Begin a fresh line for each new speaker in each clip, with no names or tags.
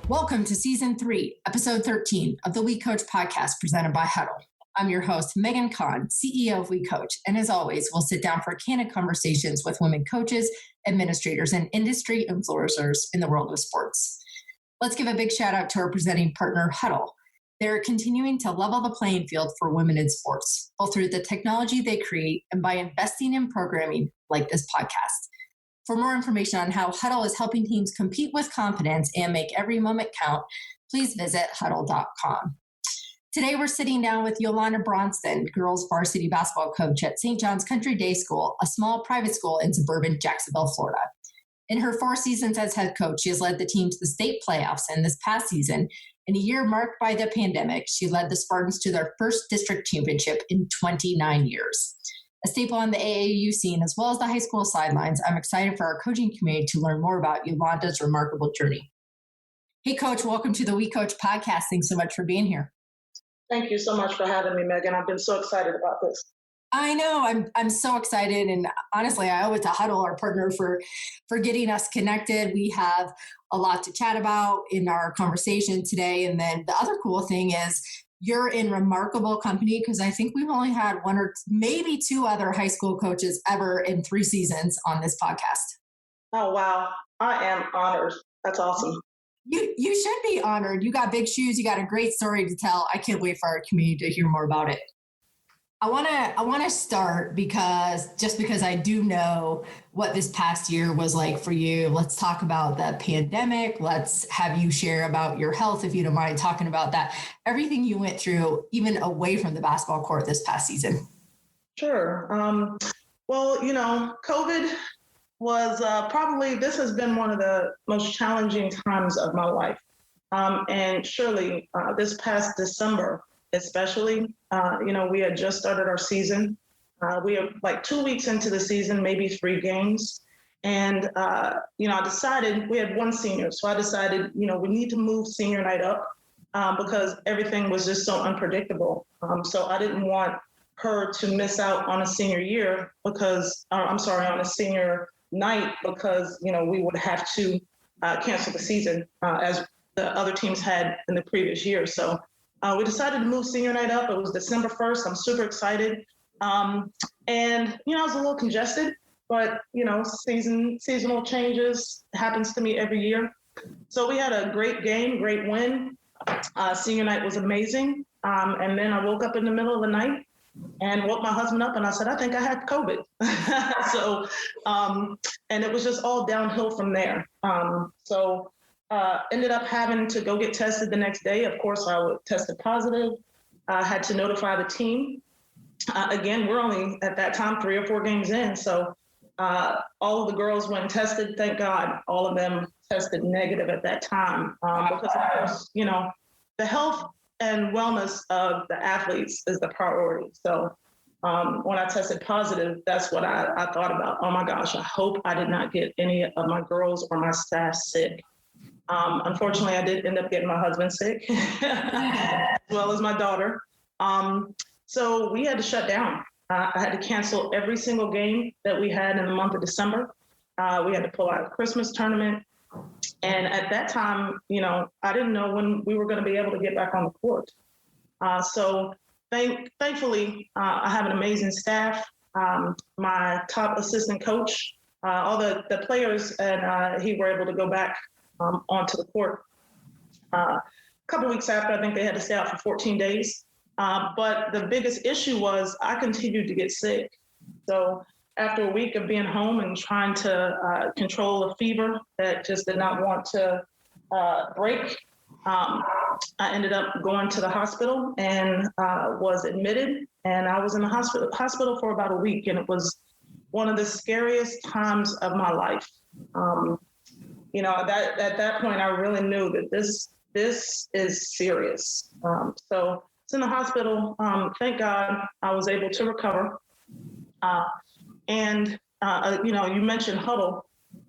Welcome to Season 3, Episode 13 of the WeCOACH podcast presented by Hudl. I'm your host, Megan Kahn, CEO of WeCOACH, and as always, we'll sit down for candid conversations with women coaches, administrators, and industry influencers in the world of sports. Let's give a big shout out to our presenting partner, Hudl. They're continuing to level the playing field for women in sports, both through the technology they create and by investing in programming like this podcast. For more information on how Hudl is helping teams compete with confidence and make every moment count, please visit hudl.com. Today, we're sitting down with Yolanda Bronston, girls varsity basketball coach at St. John's Country Day School, a small private school in suburban Jacksonville, Florida. In her 4 seasons as head coach, she has led the team to the state playoffs, and this past season, in a year marked by the pandemic, she led the Spartans to their first district championship in 29 years. A staple on the AAU scene, as well as the high school sidelines, I'm excited for our coaching community to learn more about Yolanda's remarkable journey. Hey, Coach, welcome to the WeCOACH podcast. Thanks so much for being here.
Thank you so much for having me, Megan. I've been so excited about this.
I know. I'm so excited. And honestly, I owe it to Hudl, our partner, for getting us connected. We have a lot to chat about in our conversation today. And then the other cool thing is you're in remarkable company, because I think we've only had 1 or maybe 2 other high school coaches ever in 3 seasons on this podcast.
Oh, wow. I am honored. That's awesome.
You should be honored. You got big shoes. You got a great story to tell. I can't wait for our community to hear more about it. I want to start because I do know what this past year was like for you. Let's talk about the pandemic. Let's have you share about your health, if you don't mind talking about that. Everything you went through, even away from the basketball court this past season.
Sure. Well, COVID was probably, this has been one of the most challenging times of my life. And surely this past December, especially, we had just started our season. We are like 2 weeks into the season, maybe 3 games. And, I decided we had 1 senior. So I decided, we need to move senior night up because everything was just so unpredictable. So I didn't want her to miss out on a senior year on a senior night because, we would have to cancel the season as the other teams had in the previous year. So we decided to move senior night up. It was December 1st. I'm super excited. And, I was a little congested, but, seasonal changes happens to me every year. So we had a great game, great win. Senior night was amazing. And then I woke up in the middle of the night and woke my husband up and I said, I think I had COVID. So, and it was just all downhill from there. Ended up having to go get tested the next day. Of course, I tested positive. I had to notify the team. Again, we're only at that time 3 or 4 games in. So all of the girls went and tested. Thank God, all of them tested negative at that time. Because of course, the health and wellness of the athletes is the priority. So when I tested positive, that's what I thought about. Oh my gosh, I hope I did not get any of my girls or my staff sick. Unfortunately, I did end up getting my husband sick, as well as my daughter. So we had to shut down. I had to cancel every single game that we had in the month of December. We had to pull out a Christmas tournament. And at that time, I didn't know when we were going to be able to get back on the court. So thankfully, I have an amazing staff. My top assistant coach, all the players, and he were able to go back onto the court. A couple weeks after, I think they had to stay out for 14 days. But the biggest issue was I continued to get sick. So after a week of being home and trying to control a fever that just did not want to break, I ended up going to the hospital and was admitted. And I was in the hospital for about a week. And it was one of the scariest times of my life. At that point, I really knew that this is serious. So it's in the hospital. Thank God I was able to recover. You mentioned Hudl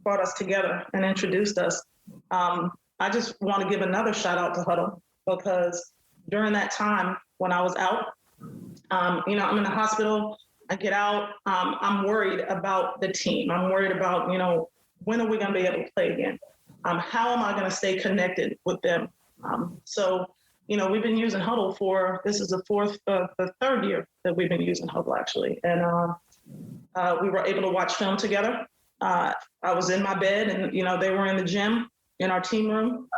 brought us together and introduced us. I just want to give another shout out to Hudl because during that time when I was out, I'm in the hospital, I get out, I'm worried about the team. I'm worried about, when are we going to be able to play again? how am I going to stay connected with them? So, we've been using Hudl this is the third year that we've been using Hudl actually. And we were able to watch film together. I was in my bed and, they were in the gym in our team room.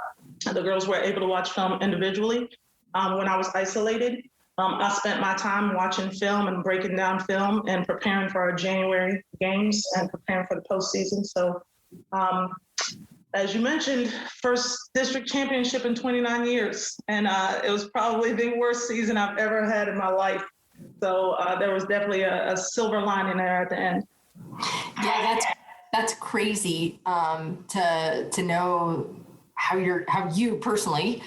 The girls were able to watch film individually. When I was isolated, I spent my time watching film and breaking down film and preparing for our January games and preparing for the postseason. So, as you mentioned, first district championship in 29 years. And it was probably the worst season I've ever had in my life. So there was definitely a silver lining there at the end.
Yeah, that's crazy to know how you personally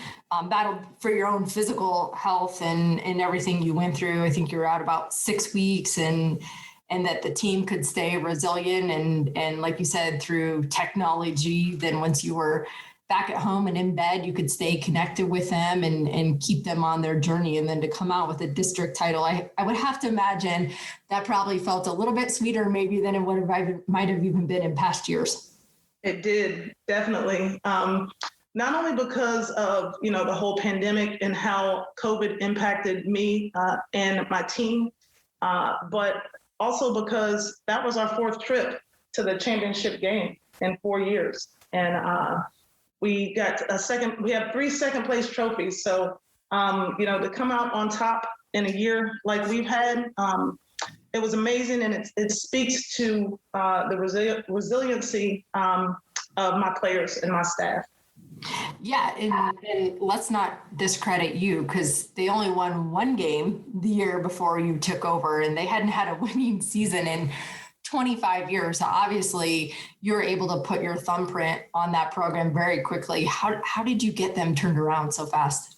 battled for your own physical health and everything you went through. I think you were out about 6 weeks and that the team could stay resilient and like you said, through technology, then once you were back at home and in bed, you could stay connected with them and keep them on their journey. And then to come out with a district title, I would have to imagine that probably felt a little bit sweeter maybe than it might have even been in past years.
It did, definitely. Not only because of, the whole pandemic and how COVID impacted me and my team, but also because that was our fourth trip to the championship game in 4 years. And we got we have 3 second place trophies. So, to come out on top in a year like we've had, it was amazing. And it speaks to the resiliency of my players and my staff.
Yeah, and let's not discredit you because they only won 1 game the year before you took over, and they hadn't had a winning season in 25 years. So obviously, you were able to put your thumbprint on that program very quickly. How did you get them turned around so fast?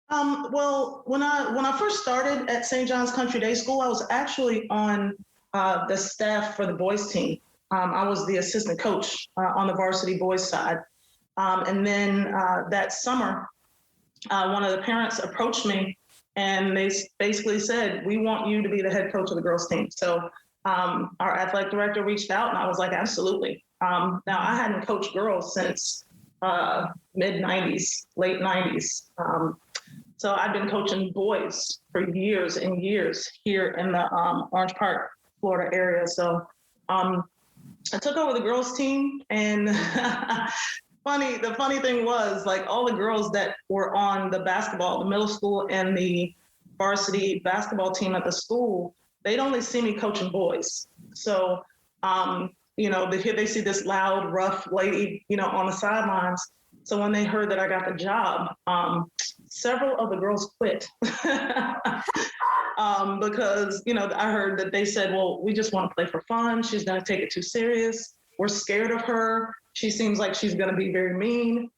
Well, when I first started at St. John's Country Day School, I was actually on the staff for the boys team. I was the assistant coach on the varsity boys side. And then that summer, one of the parents approached me and they basically said, we want you to be the head coach of the girls team. So our athletic director reached out and I was like, absolutely. Now I hadn't coached girls since mid 90s, late 90s. So I've been coaching boys for years and years here in the Orange Park, Florida area. So I took over the girls team and the funny thing was, like, all the girls that were on the middle school and the varsity basketball team at the school, they'd only see me coaching boys. So, they see this loud, rough lady, on the sidelines. So when they heard that I got the job, several of the girls quit because, I heard that they said, well, we just want to play for fun. She's going to take it too serious. We're scared of her. She seems like she's going to be very mean.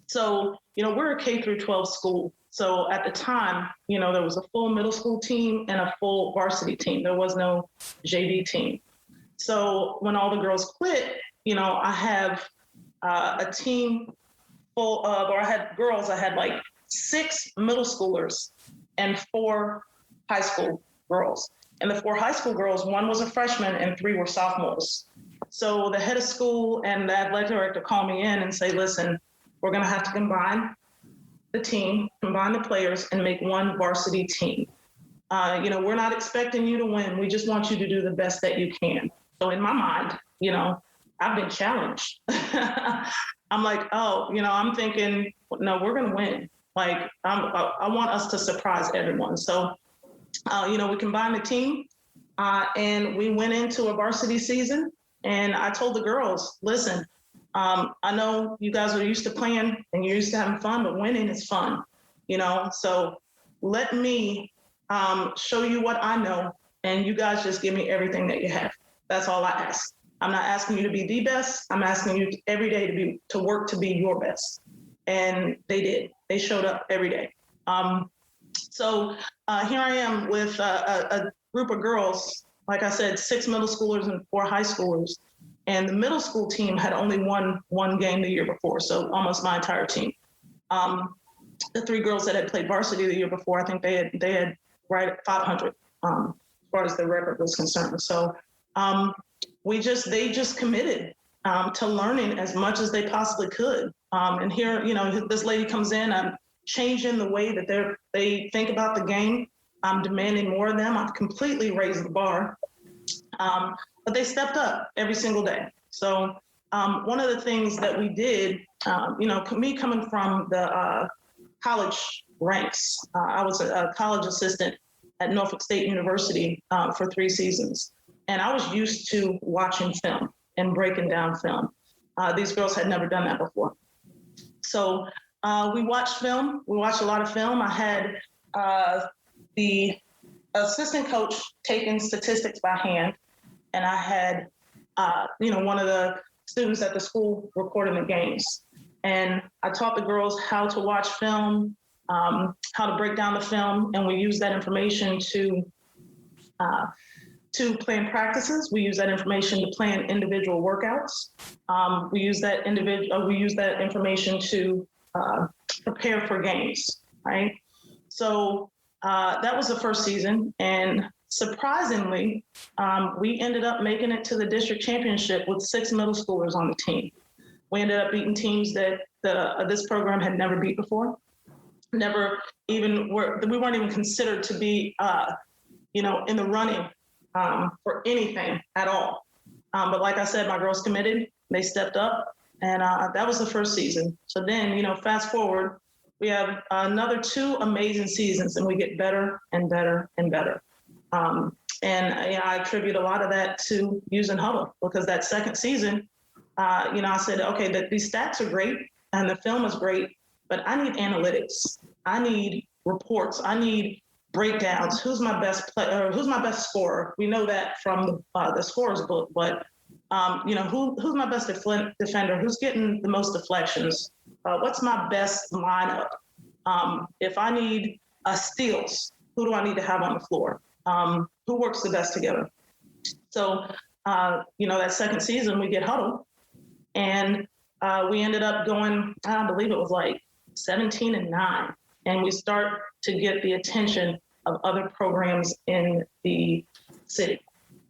So, we're a K through 12 school. So at the time, there was a full middle school team and a full varsity team. There was no JV team. So when all the girls quit, I have a team full of, or I had like 6 middle schoolers and 4 high school girls. And the 4 high school girls, 1 was a freshman and 3 were sophomores. So the head of school and the athletic director call me in and say, listen, we're going to have to combine the team, combine the players, and make 1 varsity team. We're not expecting you to win. We just want you to do the best that you can. So in my mind, I've been challenged. I'm like, I'm thinking, no, we're going to win. Like, I want us to surprise everyone. So, we combined the team and we went into a varsity season. And I told the girls, listen, I know you guys are used to playing and you're used to having fun, but winning is fun, so let me show you what I know. And you guys just give me everything that you have. That's all I ask. I'm not asking you to be the best. I'm asking you every day to work to be your best. And they did. They showed up every day. So here I am with a group of girls, like I said, 6 middle schoolers and 4 high schoolers. And the middle school team had only won 1 game the year before, so almost my entire team. The 3 girls that had played varsity the year before, I think they had right at 500 as far as their record was concerned. So they just committed to learning as much as they possibly could. And here, this lady comes in, I'm changing the way that they think about the game. I'm demanding more of them. I've completely raised the bar. But they stepped up every single day. So one of the things that we did, me coming from the college ranks, I was a college assistant at Norfolk State University for 3 seasons. And I was used to watching film and breaking down film. These girls had never done that before. So we watched film. We watched a lot of film. I had the assistant coach taking statistics by hand, and I had, one of the students at the school recording the games. And I taught the girls how to watch film, how to break down the film, and we use that information to plan practices. We use that information to plan individual workouts. We use that information to prepare for games, right? So that was the first season, and surprisingly, we ended up making it to the district championship with 6 middle schoolers on the team. We ended up beating teams that this program had never beat before. We weren't even considered to be, in the running for anything at all. But like I said, my girls committed, they stepped up, and that was the first season. So then, fast forward, we have another 2 amazing seasons, and we get better and better and better. I attribute a lot of that to using Hudl, because that second season, I said, okay, that these stats are great and the film is great, but I need analytics. I need reports. I need breakdowns. Who's my best player? Who's my best scorer? We know that from the scorer's book, but who's my best defender? Who's getting the most deflections? What's my best lineup? If I need steals, who do I need to have on the floor? Who works the best together? So, that second season we get Hudl, and we ended up going, I believe it was like 17-9, and we start to get the attention of other programs in the city.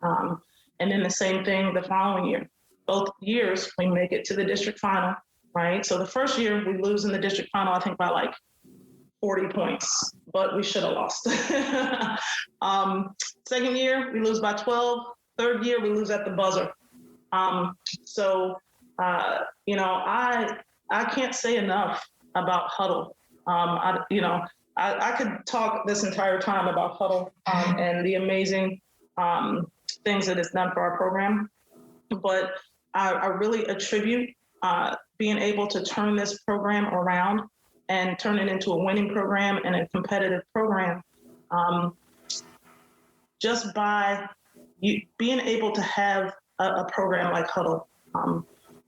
And then the same thing the following year. Both years we make it to the district final, right? So the first year we lose in the district final, I think by like 40 points, but we should have lost. Second year, we lose by 12. Third year, we lose at the buzzer. I can't say enough about Hudl. I could talk this entire time about Hudl and the amazing things that it's done for our program, but I really attribute being able to turn this program around and turn it into a winning program and a competitive program, just by being able to have a program like Hudl.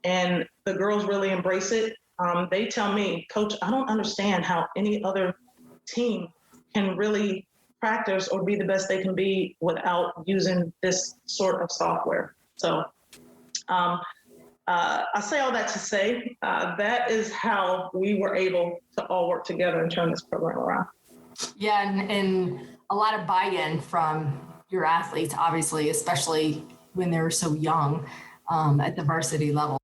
And the girls really embrace it. They tell me, Coach, I don't understand how any other team can really practice or be the best they can be without using this sort of software. So I say all that to say that is how we were able to all work together and turn this program around.
Yeah, and a lot of buy-in from your athletes, obviously, especially when they were so young at the varsity level.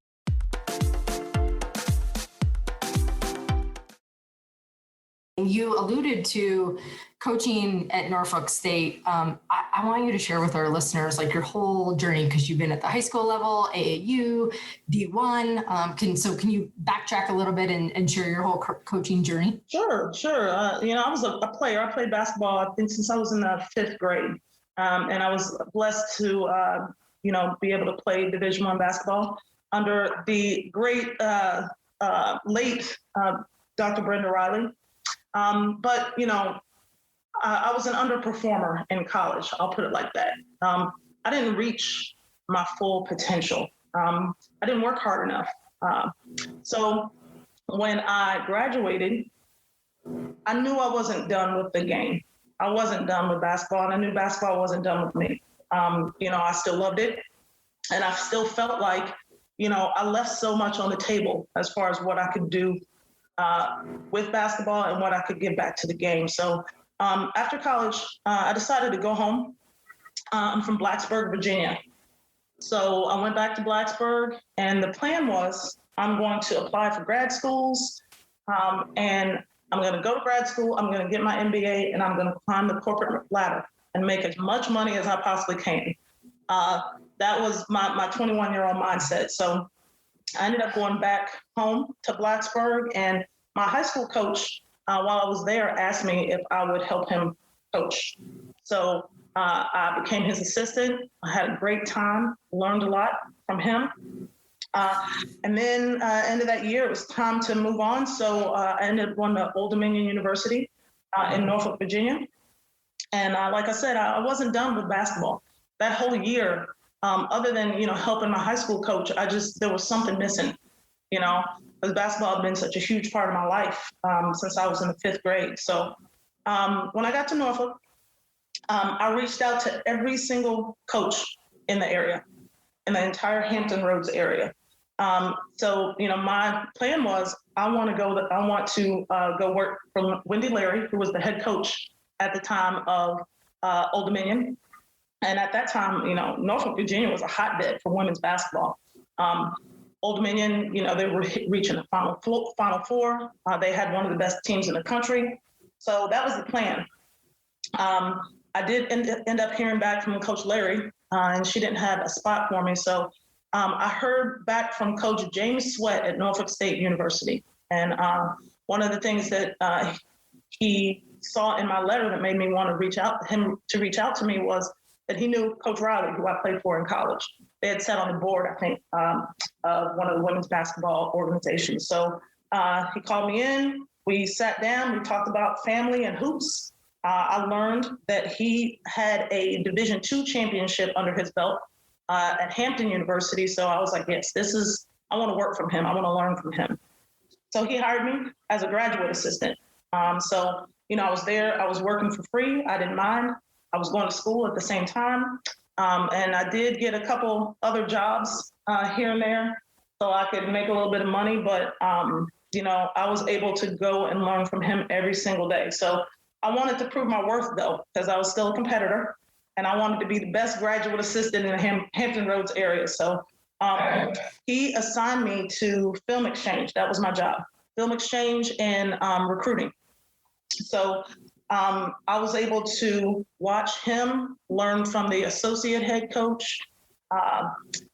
You alluded to coaching at Norfolk State. I want you to share with our listeners like your whole journey, because you've been at the high school level, AAU, D1. Can you backtrack a little bit and share your whole coaching journey?
Sure. I was a player. I played basketball, I think, since I was in the 5th grade. And I was blessed to, be able to play Division I basketball under the great late Dr. Brenda Riley. But I was an underperformer in college. I'll put it like that. I didn't reach my full potential. I didn't work hard enough. So when I graduated, I knew I wasn't done with the game. I wasn't done with basketball, and I knew basketball wasn't done with me. I still loved it, and I still felt like, I left so much on the table as far as what I could do with basketball and what I could give back to the game. So after college, I decided to go home. I'm from Blacksburg, Virginia. So I went back to Blacksburg, and the plan was I'm going to apply for grad schools, and I'm going to go to grad school, I'm going to get my MBA, and I'm going to climb the corporate ladder and make as much money as I possibly can. That was my 21-year-old mindset. So I ended up going back home to Blacksburg, and my high school coach, while I was there, asked me if I would help him coach. So I became his assistant. I had a great time, learned a lot from him. And then end of that year, it was time to move on. So I ended up going to Old Dominion University in Norfolk, Virginia. And like I said, I wasn't done with basketball. That whole year, other than, helping my high school coach, there was something missing, because basketball had been such a huge part of my life since I was in the 5th grade. So when I got to Norfolk, I reached out to every single coach in the area, in the entire Hampton Roads area. So, my plan was I want to go work for Wendy Larry, who was the head coach at the time of Old Dominion. And at that time, Norfolk, Virginia was a hotbed for women's basketball. Old Dominion, they were reaching the Final Four. They had one of the best teams in the country. So that was the plan. I did end up hearing back from Coach Larry, and she didn't have a spot for me. So I heard back from Coach James Sweat at Norfolk State University. And one of the things that he saw in my letter that made me want to reach out to me was that he knew Coach Riley, who I played for in college. They had sat on the board, I think, of one of the women's basketball organizations. So he called me in. We sat down. We talked about family and hoops. I learned that he had a Division II championship under his belt at Hampton University. So I was like, yes, I want to work from him. I want to learn from him. So he hired me as a graduate assistant. So I was there. I was working for free. I didn't mind. I was going to school at the same time. And I did get a couple other jobs here and there so I could make a little bit of money. But, I was able to go and learn from him every single day. So I wanted to prove my worth, though, because I was still a competitor, and I wanted to be the best graduate assistant in the Hampton Roads area. So he assigned me to film exchange. That was my job, film exchange and recruiting. So I was able to watch him learn from the associate head coach.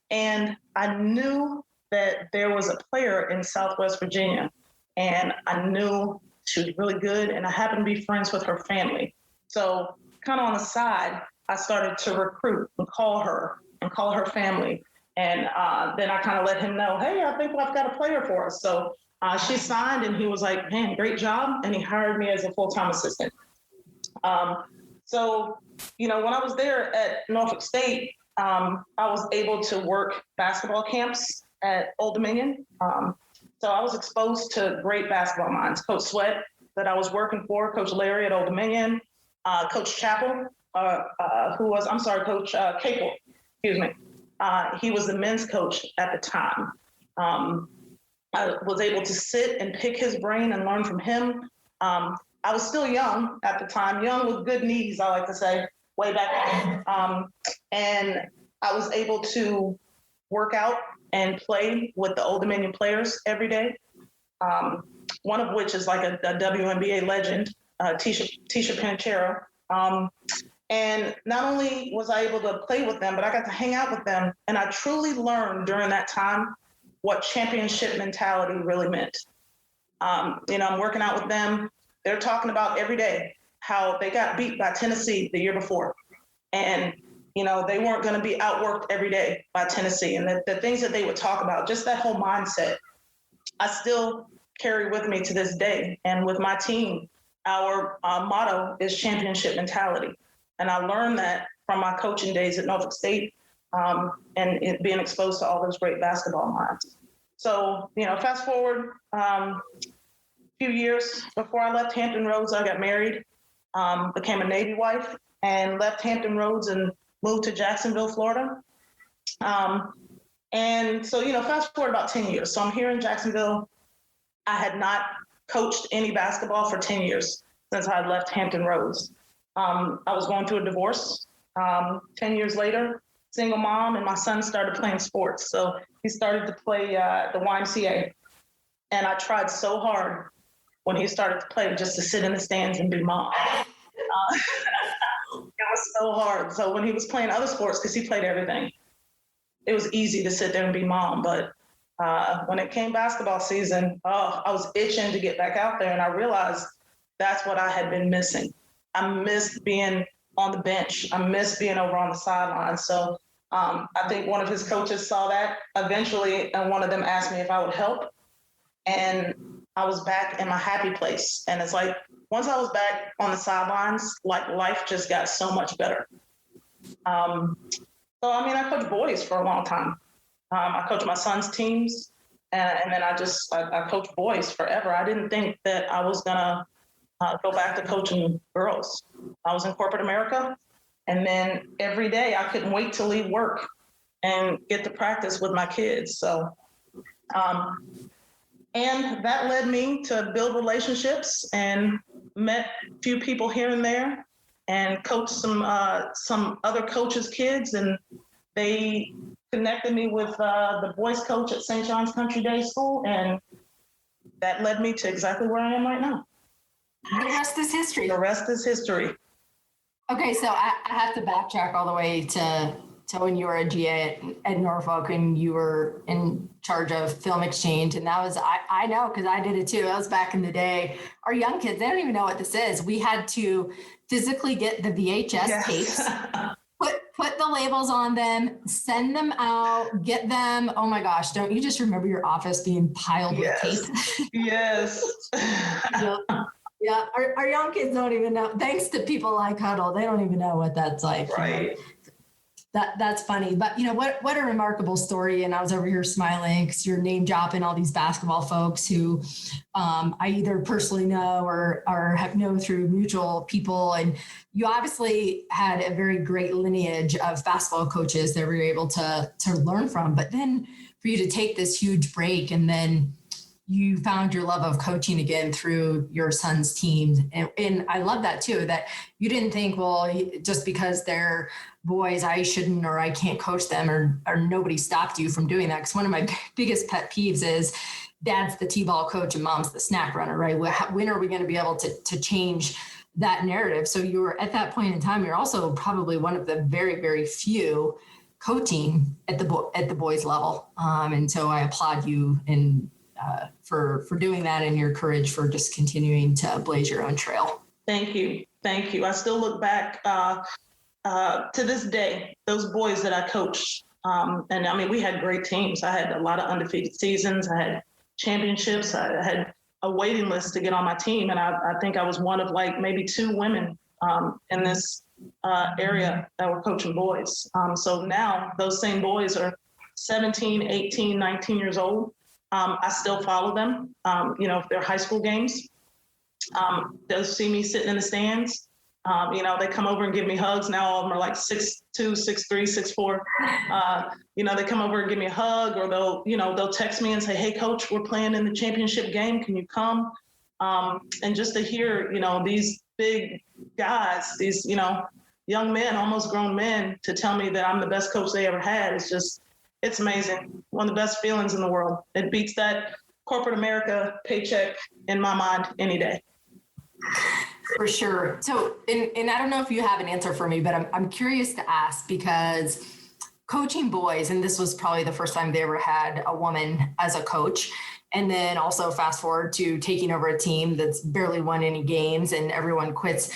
And I knew that there was a player in Southwest Virginia, and I knew she was really good, and I happened to be friends with her family. So kind of on the side, I started to recruit and call her family. And then I kind of let him know, hey, I think I've got a player for us. So she signed, and he was like, man, great job. And he hired me as a full-time assistant. So, when I was there at Norfolk State, I was able to work basketball camps at Old Dominion. So I was exposed to great basketball minds. Coach Sweat that I was working for, Coach Larry at Old Dominion, Coach Chappell, Coach Capel, excuse me. He was the men's coach at the time. I was able to sit and pick his brain and learn from him. I was still young at the time, young with good knees, I like to say, way back then. And I was able to work out and play with the Old Dominion players every day. One of which is like a WNBA legend, Tisha Panchero. And not only was I able to play with them, but I got to hang out with them. And I truly learned during that time what championship mentality really meant. I'm working out with them. They're talking about every day how they got beat by Tennessee the year before. And they weren't going to be outworked every day by Tennessee. And the things that they would talk about, just that whole mindset, I still carry with me to this day. And with my team, our motto is championship mentality. And I learned that from my coaching days at Norfolk State and being exposed to all those great basketball minds. So, fast forward a few years before I left Hampton Roads, I got married, became a Navy wife, and left Hampton Roads and moved to Jacksonville, Florida. And so, fast forward about 10 years. So I'm here in Jacksonville. I had not coached any basketball for 10 years since I had left Hampton Roads. I was going through a divorce. 10 years later, single mom, and my son started playing sports. So he started to play the YMCA. And I tried so hard when he started to play just to sit in the stands and be mom. It was so hard. So when he was playing other sports, because he played everything, it was easy to sit there and be mom. But when it came basketball season, I was itching to get back out there. And I realized that's what I had been missing. I missed being on the bench. I missed being over on the sideline. So I think one of his coaches saw that eventually, and one of them asked me if I would help. And I was back in my happy place. And it's like, once I was back on the sidelines, like life just got so much better. So, I mean, I coached boys for a long time. I coached my son's teams, and then I coached boys forever. I didn't think that I was going to go back to coaching girls. I was in corporate America, and then every day I couldn't wait to leave work and get to practice with my kids. So, and that led me to build relationships and met a few people here and there, and coached some other coaches' kids, and they connected me with the boys coach at St. John's Country Day School, and that led me to exactly where I am right now.
The rest is history.
The rest is history.
Okay, so I have to backtrack all the way to when you were a GA at Norfolk and you were in charge of film exchange. And that was, I know, because I did it too. That was back in the day. Our young kids, they don't even know what this is. We had to physically get the VHS tapes, put the labels on them, send them out, get them. Oh my gosh, don't you just remember your office being piled with tape?
Yes.
Yeah, our young kids don't even know. Thanks to people like Hudl, they don't even know what that's like.
Right.
You know? That's funny. But, you know, what a remarkable story. And I was over here smiling because you're name dropping all these basketball folks who I either personally know or have known through mutual people. And you obviously had a very great lineage of basketball coaches that we were able to learn from. But then for you to take this huge break and then you found your love of coaching again through your son's team. And I love that too, that you didn't think, well, just because they're boys, I shouldn't, or I can't coach them, or nobody stopped you from doing that. Because one of my biggest pet peeves is dad's the T-ball coach and mom's the snack runner, right? When are we going to be able to change that narrative? So you were at that point in time, you're also probably one of the very, very few coaching at the boys level. And so I applaud you for doing that and your courage for just continuing to blaze your own trail.
Thank you. I still look back to this day, those boys that I coached. And I mean, we had great teams. I had a lot of undefeated seasons. I had championships. I had a waiting list to get on my team. And I think I was one of like maybe 2 women in this area that were coaching boys. So now those same boys are 17, 18, 19 years old. I still follow them, if they're high school games. They'll see me sitting in the stands. They come over and give me hugs. Now all of them are like 6'2", 6'3", 6'4". They come over and give me a hug, or they'll text me and say, "Hey, coach, we're playing in the championship game. Can you come?" And just to hear, these big guys, these, young men, almost grown men, to tell me that I'm the best coach they ever had is just, it's amazing. One of the best feelings in the world. It beats that corporate America paycheck in my mind any day.
For sure. So, and I don't know if you have an answer for me, but I'm curious to ask, because coaching boys, and this was probably the first time they ever had a woman as a coach. And then also fast forward to taking over a team that's barely won any games and everyone quits.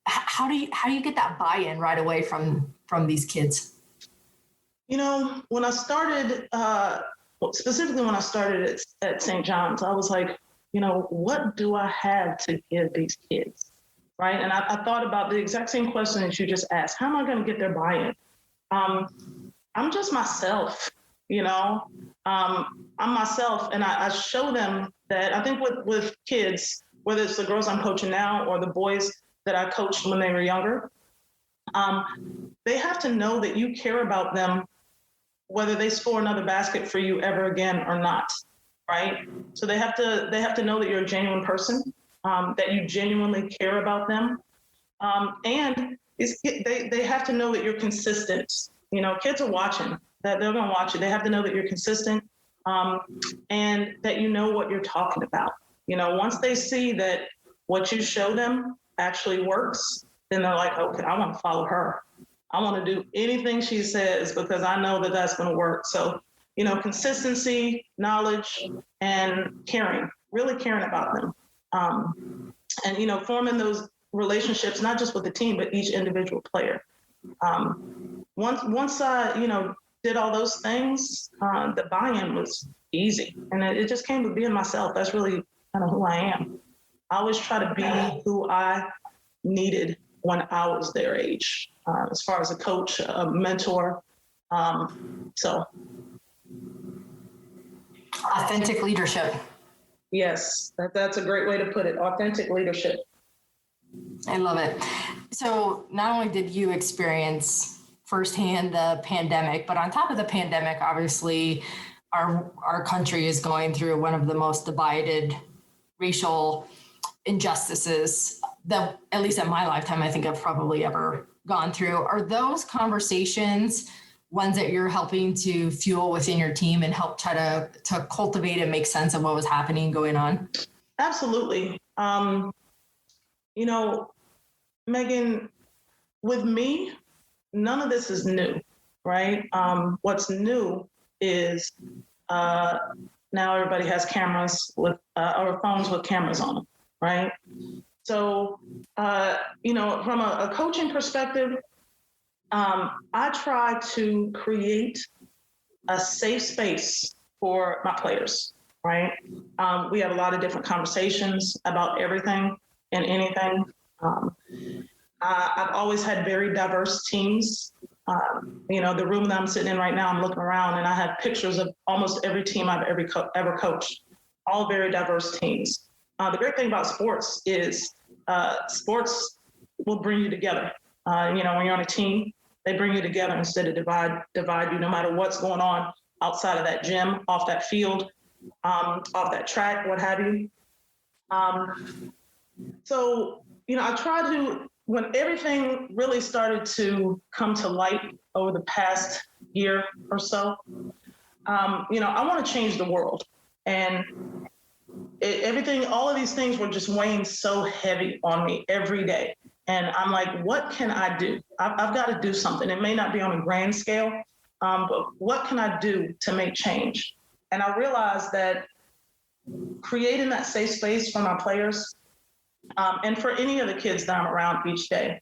How do you get that buy-in right away from these kids?
When I started, specifically when I started at St. John's, I was like, what do I have to give these kids, right? And I thought about the exact same question that you just asked. How am I going to get their buy-in? I'm just myself, I'm myself, and I show them that. I think with kids, whether it's the girls I'm coaching now or the boys that I coached when they were younger, they have to know that you care about them, whether they score another basket for you ever again or not, right? So they have to know that you're a genuine person, that you genuinely care about them, and they have to know that you're consistent Kids are watching. That they're going to watch it. They have to know that you're consistent, and that you know what you're talking about. Once they see that what you show them actually works, then they're like, okay, I want to follow her. I want to do anything she says because I know that that's going to work. So, consistency, knowledge, and caring, really caring about them. And forming those relationships, not just with the team, but each individual player. Once I, did all those things, the buy-in was easy. And it just came with being myself. That's really kind of who I am. I always try to be who I needed when I was their age, as far as a coach, a mentor. So.
Authentic leadership.
Yes, that's a great way to put it. Authentic leadership.
I love it. So not only did you experience firsthand the pandemic, but on top of the pandemic, obviously our country is going through one of the most divided racial injustices that, at least in my lifetime, I think I've probably ever gone through. Are those conversations ones that you're helping to fuel within your team and help try to cultivate and make sense of what was happening going on?
Absolutely. Megan, with me, none of this is new, right? What's new is now everybody has cameras or phones with cameras on them, right? So, from a coaching perspective, I try to create a safe space for my players, right? We have a lot of different conversations about everything and anything. I've always had very diverse teams. The room that I'm sitting in right now, I'm looking around and I have pictures of almost every team I've ever coached, all very diverse teams. The great thing about sports is sports will bring you together. When you're on a team, they bring you together instead of divide you, no matter what's going on outside of that gym, off that field, off that track, what have you. So, I try to, when everything really started to come to light over the past year or so, I want to change the world. And all of these things were just weighing so heavy on me every day. And I'm like, what can I do? I've got to do something. It may not be on a grand scale, but what can I do to make change? And I realized that creating that safe space for my players, and for any of the kids that I'm around each day,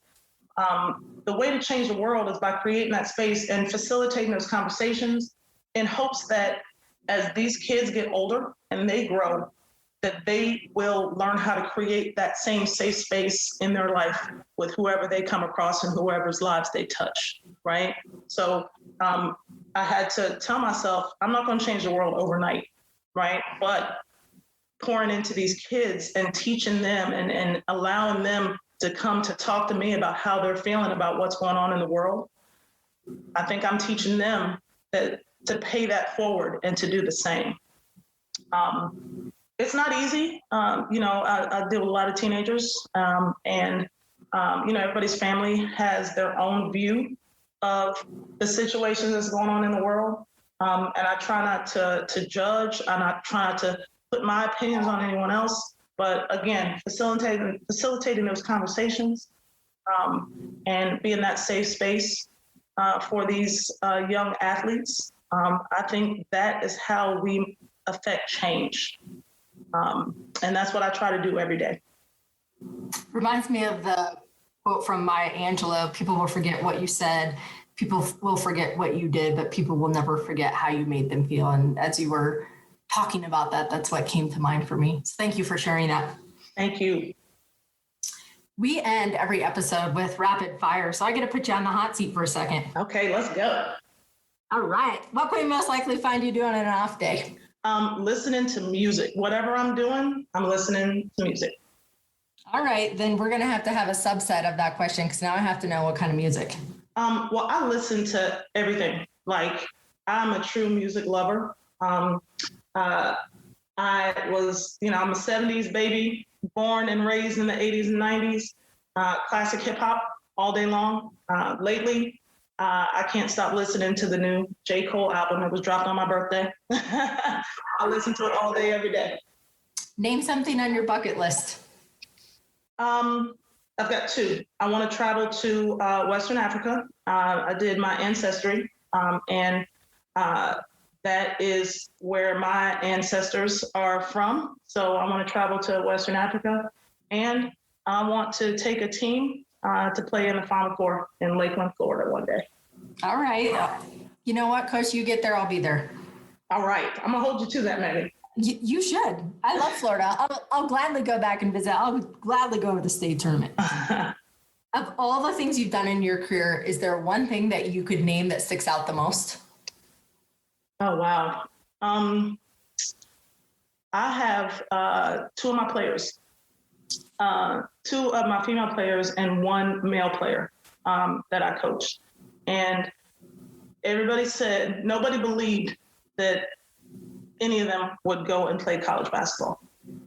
the way to change the world is by creating that space and facilitating those conversations in hopes that as these kids get older and they grow, that they will learn how to create that same safe space in their life with whoever they come across and whoever's lives they touch, right? So I had to tell myself, I'm not going to change the world overnight, right? But pouring into these kids and teaching them and allowing them to come to talk to me about how they're feeling about what's going on in the world, I think I'm teaching them that to pay that forward and to do the same. It's not easy. I deal with a lot of teenagers, and everybody's family has their own view of the situation that's going on in the world. And I try not to judge. I not try not to put my opinions on anyone else. But again, facilitating those conversations and being that safe space for these young athletes, I think that is how we affect change. And that's what I try to do every day.
Reminds me of the quote from Maya Angelou: people will forget what you said, people will forget what you did, but people will never forget how you made them feel. And as you were talking about that, that's what came to mind for me. So thank you for sharing that.
Thank you.
We end every episode with rapid fire, so I get to put you on the hot seat for a second.
Okay, let's go.
All right. What can we most likely find you doing on an off day?
Listening to music. Whatever I'm doing, I'm listening to music.
All right, then we're going to have a subset of that question because now I have to know what kind of music.
Well, I listen to everything. Like, I'm a true music lover. I was, I'm a 70s baby, born and raised in the 80s and 90s, classic hip hop all day long. Lately, I can't stop listening to the new J. Cole album. It was dropped on my birthday. I listen to it all day, every day.
Name something on your bucket list.
I've got two. I want to travel to Western Africa. I did my ancestry, and that is where my ancestors are from. So I want to travel to Western Africa, and I want to take a team to play in the Final Four in Lakeland, Florida one day.
All right. You know what, Coach? You get there, I'll be there.
All right. I'm going to hold you to that, Megan.
You should. I love Florida. I'll gladly go back and visit. I'll gladly go to the state tournament. Of all the things you've done in your career, is there one thing that you could name that sticks out the most?
Oh, wow. I have two of my players, two of my female players and one male player that I coached. And everybody said, nobody believed that any of them would go and play college basketball.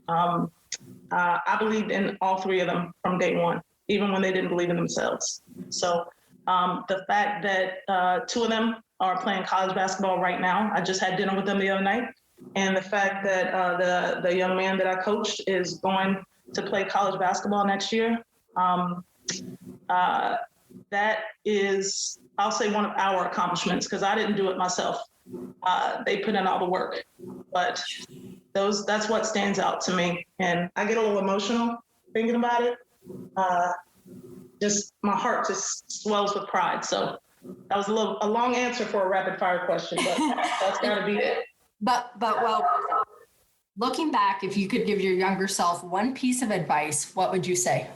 I believed in all three of them from day one, even when they didn't believe in themselves. So the fact that two of them are playing college basketball right now, I just had dinner with them the other night, and the fact that the young man that I coached is going to play college basketball next year, that is, I'll say, one of our accomplishments, because I didn't do it myself. They put in all the work, but that's what stands out to me. And I get a little emotional thinking about it. Just my heart just swells with pride. So that was a long answer for a rapid fire question, but that's gotta be it.
But well, looking back, if you could give your younger self one piece of advice, what would you say?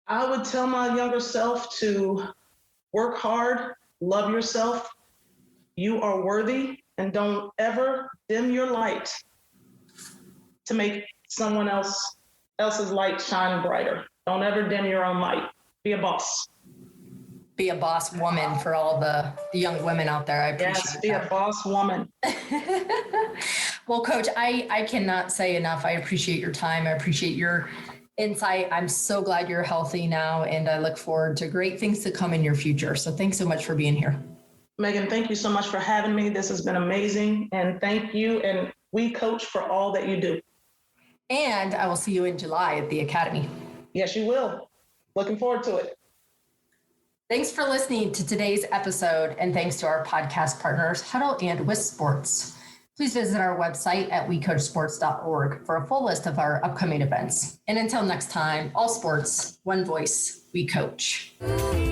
I would tell my younger self to work hard, love yourself. You are worthy, and don't ever dim your light to make someone else's light shine brighter. Don't ever dim your own light. Be a boss.
Be a boss woman for all the young women out there. I appreciate
Yes, be a boss woman.
Well, Coach, I cannot say enough. I appreciate your time. I appreciate your insight. I'm so glad you're healthy now, and I look forward to great things to come in your future. So thanks so much for being here.
Megan, thank you so much for having me. This has been amazing. And thank you and WeCOACH for all that you do.
And I will see you in July at the Academy.
Yes, you will. Looking forward to it.
Thanks for listening to today's episode, and thanks to our podcast partners, Hudl and WiSP Sports. Please visit our website at wecoachsports.org for a full list of our upcoming events. And until next time, all sports, one voice, WeCOACH.